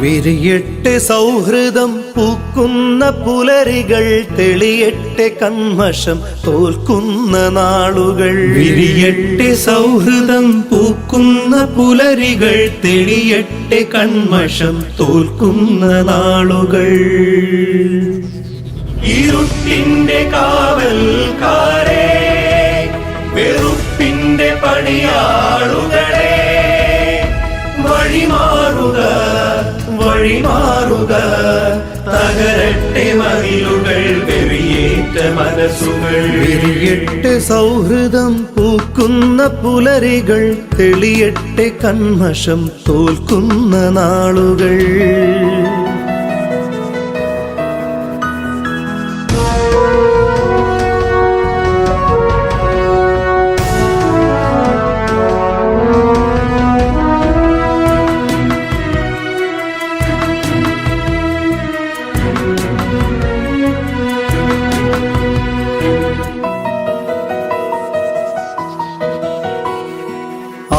വിരിയട്ടെ സൗഹൃദം പൂക്കുന്ന പുലരികൾ, തെളിയട്ടെ കന്മഷം തോൽക്കുന്ന നാളുകൾ. വിരിയട്ടെ സൗഹൃദം പൂക്കുന്ന പുലരികൾ, തെളിയട്ടെ കന്മഷം തോൽക്കുന്ന നാളുകൾ. ഇരുട്ടിന്റെ കാവൽക്കാരെ, വെറുപ്പിന്റെ പണിയാളുകളെ, വഴിമാറുക വഴിമാറുക, തകരട്ടെ മതിലുകൾ, വെറിയേറ്റ മനസ്സുകൾ. വിരിയട്ടെ സൗഹൃദം പൂക്കുന്ന പുലരികൾ, തെളിയട്ടെ കന്മഷം തോൽക്കുന്ന നാളുകൾ.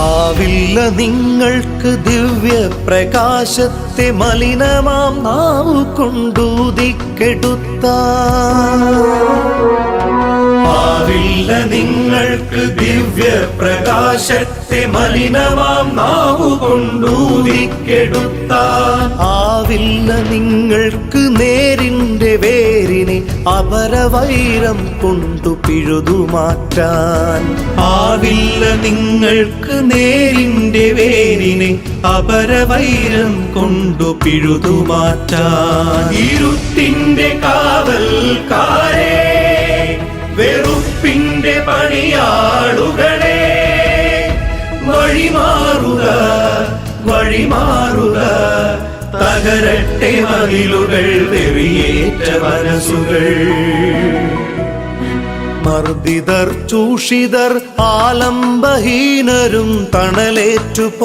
ആവില്ല നിങ്ങൾക്ക് ദിവ്യ പ്രകാശത്തെ മലിനമാം നാവു കൊണ്ടൂതിക്കെടുത്ത. ആവില്ല നിങ്ങൾക്ക് ദിവ്യ പ്രകാശത്തെ മലിനമാം നാവു കൊണ്ടൂതിക്കെടുത്ത. ആവില്ല നിങ്ങൾക്ക് നേരിന്റെ വേരിനെ അപരവൈരം കൊണ്ടു പിഴുതുമാറ്റാൻ. ആവില്ല നിങ്ങൾക്ക് നേരിന്റെ വേരിനെ അപരവൈരം കൊണ്ടു പിഴുതുമാറ്റാൻ. ഇരുട്ടിന്റെ കാവൽക്കാരെ, വെറുപ്പിന്റെ പണിയാളുകളെ, വഴിമാറുക വഴിമാറുക, തകരട്ടെ മതിലുകൾ, വെറിയേറ്റ മനസ്സുകൾ. മർദിതർ ചൂഷിതർ ആലംബഹീനരും തണലേറ്റുപോയതാണീ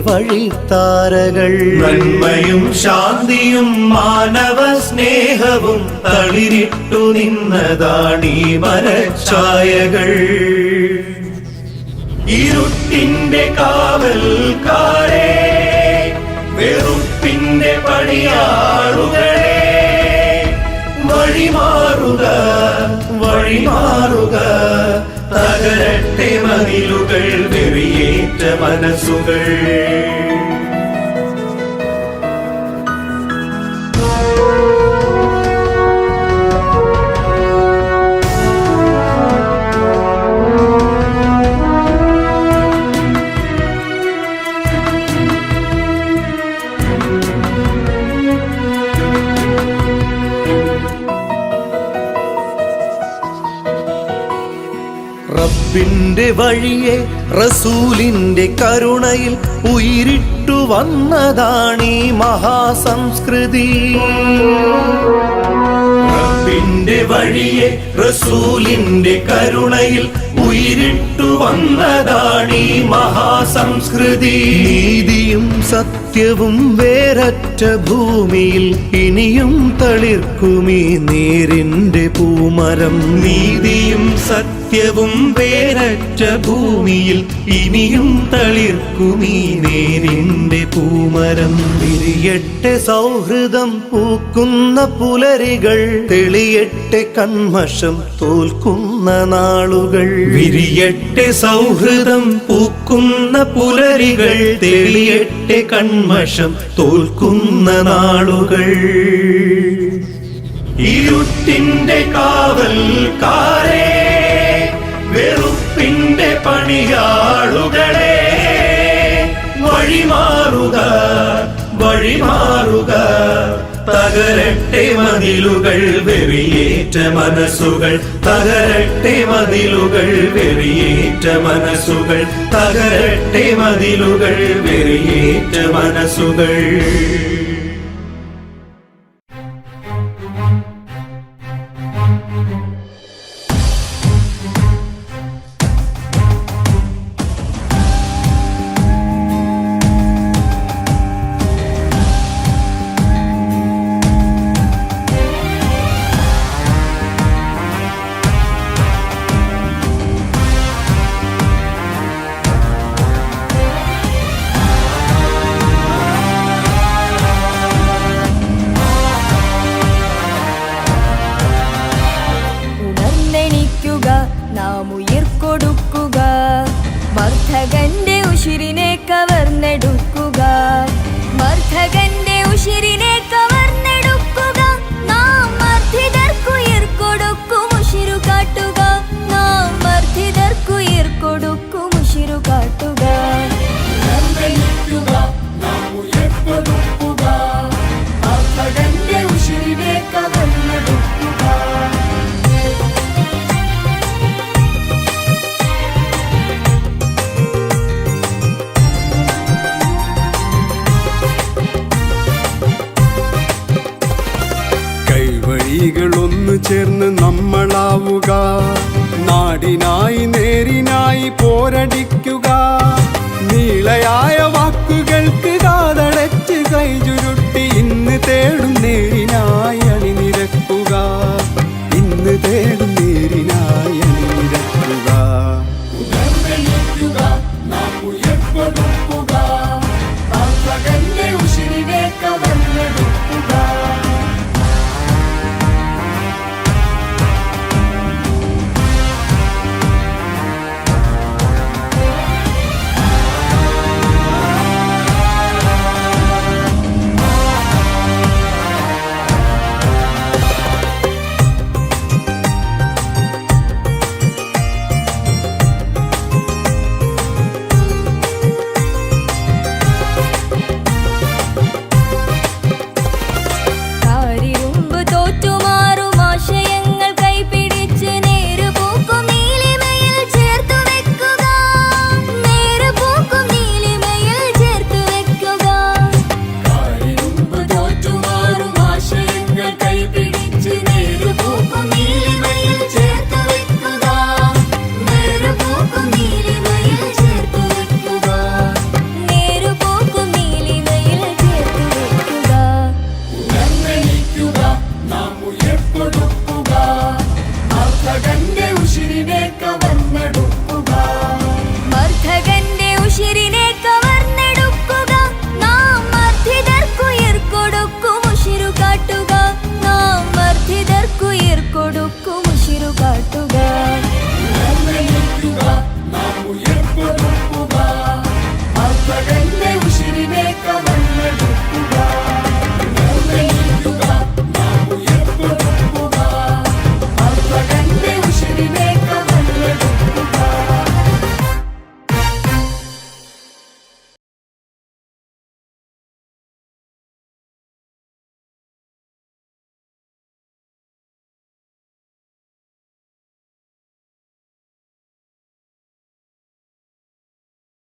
വഴിത്താരകൾ. നന്മയും ശാന്തിയും മാനവ സ്നേഹവും തളിരിട്ടു നിന്നതാണീ മരഛായകൾ. ഇരുട്ടിന്റെ കാവൽക്കാരെ, വെറുപ്പിന്റെ പണിയാളുകളെ, വഴിമാറുക വഴിമാറുക, തകരട്ടെ മതിലുകൾ, വെറിയേറ്റ മനസ്സുകൾ. റബ്ബിന്റെ വഴിയെ റസൂലിന്റെ കരുണയിൽ ഉയിരിട്ടു വന്നതാണീ മഹാസംസ്കൃതി. റബ്ബിന്റെ വഴിയെ റസൂലിന്റെ കരുണയിൽ ഉയിരിട്ടു വന്നതാണീ മഹാസംസ്കൃതി. നീതിയും സത്യവും വേരറ്റ ഭൂമിയിൽ ഇനിയും തളിർക്കുമീ നേരിന്റെ പൂമരം. നീതിയും സത്യവും വേരറ്റ ഭൂമിയിൽ ഇനിയും തളിർക്കുമീ നേരിന്റെ പൂമരം. വിരിയട്ടെ സൗഹൃദം പൂക്കുന്ന പുലരികൾ, തെളിയട്ടെ കന്മഷം തോൽക്കുന്ന നാളുകൾ. വിരിയട്ടെ സൗഹൃദം പൂക്കുന്ന പുലരികൾ, തെളിയട്ടെ കന്മഷം തോൽക്കുന്ന നാളുകൾ. ഇരുട്ടിന്റെ കാവൽക്കാരെ, വെറുപ്പിന്റെ പണിയാളുകളെ, വഴിമാറുക വഴിമാറുക, തകരട്ടെ മതിലുകൾ, വെറിയേറ്റ മനസ്സുകൾ. തകരട്ടെ മതിലുകൾ, വെറിയേറ്റ മനസ്സുകൾ. തകരട്ടെ മതിലുകൾ, വെറിയേറ്റ മനസ്സുകൾ. നീ പോരടിക്കുക. നീളയായ വാക്കുകൾക്ക് കാതടച്ച് കൈചുരുട്ടി ഇന്ന് തേടും നേരിനായി അണിനിരക്കുക. ഇന്ന് തേടും നേരിനായി അണിനിരക്കുക. ഉയർന്നെഴുതുക, നാം ഉയർപ്പെടുക്കുക. പാതകന്റെ ഉശിരിനെ കവർന്നെടുക്കുക. കാരിരുമ്പ് തോറ്റുമാറും ആശയങ്ങൾ കൈപിടിച്ച് നേരുപോക്കും നീലിമയിൽ ചേർത്തു വെക്കുക. നേരുപോക്കും നീലിമയിൽ ചേർത്തു വെക്കുക. കാരിരുമ്പ് തോറ്റുമാറും ആശയങ്ങൾ കൈപിടിച്ച് നേരുപോക്കും നീലിമയിൽ ചേർത്തു വെക്കുക. നേരുപോക്കും നീലിമയിൽ ചേർത്തു വെക്കുക. നേരുപോക്കും നീലിമയിൽ ചേർത്തു വെക്കുക. ഉയർന്നെഴുതുക, നാം ഉയർപ്പെടുക്കുക. പാതകന്റെ ഉശിരിനെ കവർന്നെടുക്കുക. മർദ്ദകന്റെ ഉശിരിനെ കവർന്നെടുക്കുക. നാം മർദ്ദിതർക്കുയിർക്കൊടുക്കും ഉശിരു കാട്ടുക. നാം മർദ്ദിതർക്കുയിർക്കൊടുക്കും ഉശിരു കാട്ടുക. ഉയർന്നെഴുതുക, നാം ഉയർപ്പെടുക.